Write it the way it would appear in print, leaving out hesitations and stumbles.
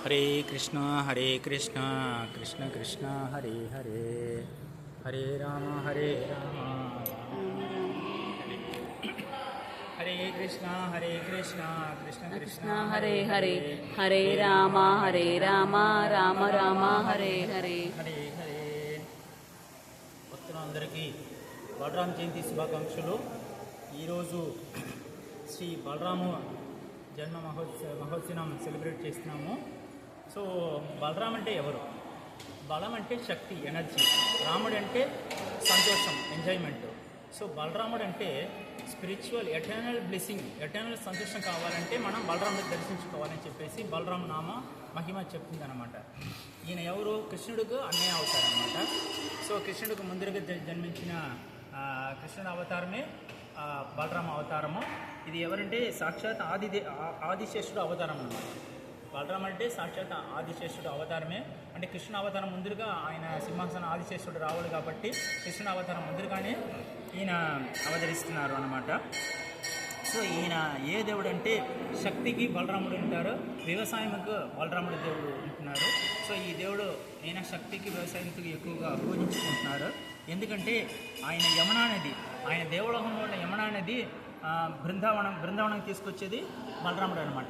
हरे कृष्णा कृष्ण कृष्ण हरे हरे हरे राम हरे कृष्णा कृष्ण कृष्ण हरे हरे हरे राम राम राम हरे हरे हरे हरे భక్తులందరికీ బలరామ జయంతి శుభాకాంక్షలు. ఈరోజు శ్రీ బలరాము జన్మ మహోత్సవం సెలబ్రేట్ చేస్తున్నాము. సో బలరాం అంటే ఎవరు? బలం అంటే శక్తి, ఎనర్జీ. రాముడు అంటే సంతోషం, ఎంజాయ్మెంట్. సో బలరాముడు అంటే స్పిరిచువల్ ఎటర్నల్ బ్లెస్సింగ్, ఎటర్నల్ సంతోషం కావాలంటే మనం బలరాముడిని దర్శించుకోవాలని చెప్పేసి బలరాం నామ మహిమ చెప్తుంది అనమాట. ఈయన ఎవరు? కృష్ణుడికి అన్నయ్య అవుతారనమాట. సో కృష్ణుడికి ముందుగా జన్మించిన కృష్ణుడు అవతారమే బలరామ అవతారము. ఇది ఎవరంటే సాక్షాత్ ఆదిశేషుడు అవతారం అన్నమాట. బలరాం అంటే సాక్షాత్ ఆదిశేషుడు అవతారమే. అంటే కృష్ణ అవతారం ముందుగా ఆయన సింహాసనం ఆదిశేషుడు రావాలి కాబట్టి కృష్ణ అవతారం ముందుగానే ఈయన అవతరిస్తున్నారు అన్నమాట. సో ఈయన ఏ దేవుడు అంటే శక్తికి బలరాముడు ఉంటారు, వ్యవసాయంకు బలరాముడు దేవుడు ఉంటున్నారు. సో ఈ దేవుడు ఈయన శక్తికి వ్యవసాయానికి ఎక్కువగా పూజించుకుంటున్నారు. ఎందుకంటే ఆయన యమునా నది, ఆయన దేవలోకంలో ఉన్న యమునా నది బృందావనం తీసుకొచ్చేది బలరాముడు అనమాట.